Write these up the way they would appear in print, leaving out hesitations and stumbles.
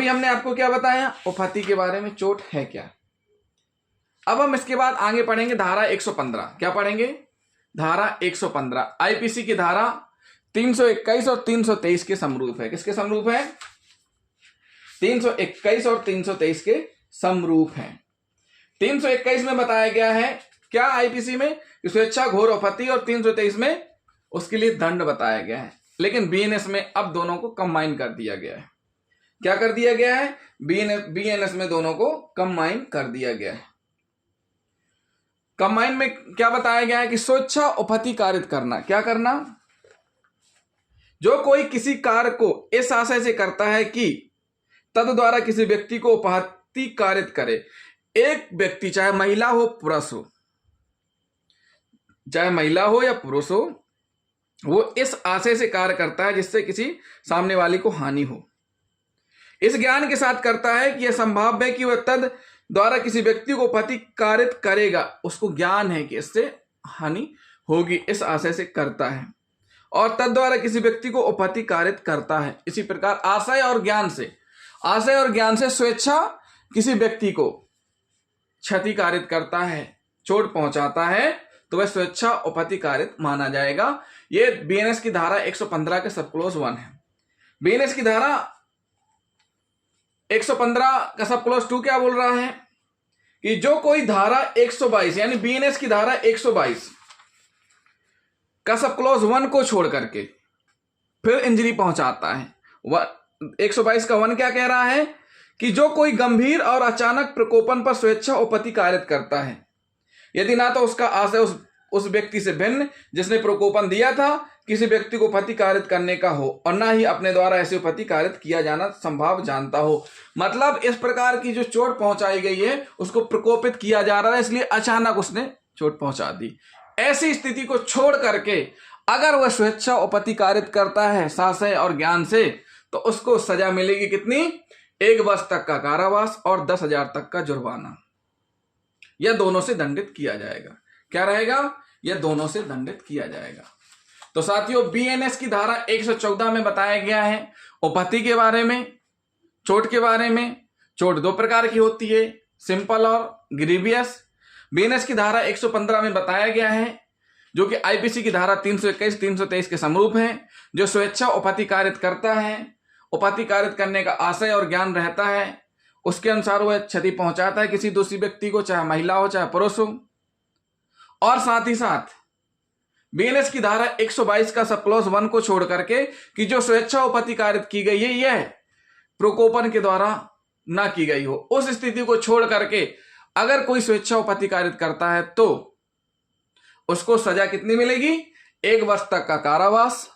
अभी हमने आपको क्या बताया, उपहति के बारे में, चोट है क्या। अब हम इसके बाद आगे पढ़ेंगे धारा 115। क्या पढ़ेंगे? धारा 115 आईपीसी की धारा 321 और 323 के समरूप है। किसके समरूप है? 321 और 323 के समरूप है। 321 में बताया गया है क्या आईपीसी में कि स्वेच्छा घोर उपहति, और 323 में उसके लिए दंड बताया गया है। लेकिन बीएनएस में अब दोनों को कंबाइन कर दिया गया है। क्या कर दिया गया है? बीएनएस में दोनों को कंबाइन कर दिया गया है। कंबाइन में क्या बताया गया है कि स्वेच्छा उपहति कारित करना। क्या करना? जो कोई किसी कार्य को इस आशय से करता है कि तद द्वारा किसी व्यक्ति को उपहति कारित करे। एक व्यक्ति चाहे महिला हो पुरुष हो, चाहे महिला हो या पुरुष हो, वो इस आशय से कार्य करता है जिससे किसी सामने वाले को हानि हो। इस ज्ञान के साथ करता है कि यह संभाव्य है कि वह तद द्वारा किसी व्यक्ति को उपहति कारित करेगा। उसको ज्ञान है कि इससे हानि होगी, इस आशय से करता है, और तद द्वारा किसी व्यक्ति को उपहति कारित करता है। इसी प्रकार आशय और ज्ञान से स्वेच्छा किसी व्यक्ति को क्षति कारित करता है, चोट पहुंचाता है, तो वह स्वेच्छा उपहति कारित माना जाएगा। ये बीएनएस की धारा 115 के सब क्लोज 1 है। बीएनएस की धारा 115 का सब क्लोज 2 क्या बोल रहा है कि जो कोई धारा 122 यानी बीएनएस की धारा 122 का सब क्लोज 1 को छोड़ करके फिर इंजरी पहुंचाता है। 122 का 1 क्या कह रहा है कि जो कोई गंभीर और अचानक प्रकोपन पर स्वेच्छा उपहति कारित करता है, यदि ना तो उसका आशय उस व्यक्ति से भिन्न जिसने प्रकोपन दिया था किसी व्यक्ति को उपहति कारित करने का हो, और ना ही अपने द्वारा ऐसे उपहति कारित किया जाना संभव जानता हो। मतलब इस प्रकार की जो चोट पहुंचाई गई है उसको प्रकोपित किया जा रहा है, इसलिए अचानक उसने चोट पहुंचा दी। ऐसी स्थिति को छोड़ करके अगर वह स्वेच्छा उपहति कारित करता है साशय और ज्ञान से, तो उसको सजा मिलेगी कितनी? 1 वर्ष तक का कारावास और 10,000 तक का जुर्माना। यह दोनों से दंडित किया जाएगा। क्या रहेगा? यह दोनों से दंडित किया जाएगा। तो साथियों, बीएनएस की धारा 114 में बताया गया है उपहति के बारे में, चोट के बारे में। चोट 2 प्रकार की होती है, सिंपल और ग्रीवियस। बीएनएस की धारा 115 में बताया गया है, जो कि आईपीसी की धारा 321 323 के समरूप है, जो स्वेच्छा उपहति कारित करता है, उपहति कारित करने का आशय और ज्ञान रहता है, उसके अनुसार वह क्षति पहुंचाता है किसी दूसरी व्यक्ति को, चाहे महिला हो चाहे पुरुष हो। और साथ ही साथ बीएनएस की धारा 122 का सब क्लोज 1 को छोड़ करके कि जो स्वेच्छा उपहति कारित की गई है यह प्रकोपन के द्वारा ना की गई हो, उस स्थिति को छोड़ करके अगर कोई स्वेच्छा उपहति कारित करता है तो उसको सजा कितनी मिलेगी? 1 वर्ष तक का कारावास,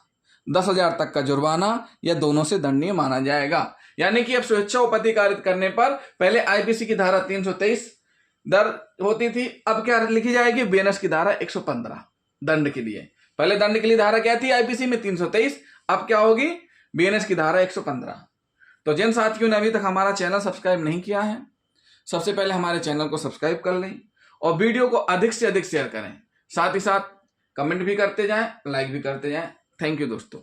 10,000 तक का जुर्माना। यह दोनों से दंडनीय माना जाएगा। यानी कि अब स्वेच्छा उपहति कारित करने पर पहले आईपीसी की धारा 323 दर होती थी, अब क्या लिखी जाएगी? बीएनएस की धारा 115 दंड के लिए। पहले दंड के लिए धारा क्या थी आईपीसी में? 323। अब क्या होगी? बीएनएस की धारा 115। तो जिन साथियों ने अभी तक हमारा चैनल सब्सक्राइब नहीं किया है, सबसे पहले हमारे चैनल को सब्सक्राइब कर लें और वीडियो को अधिक से अधिक शेयर करें। साथ ही साथ कमेंट भी करते जाएं, लाइक भी करते जाएं। थैंक यू दोस्तों।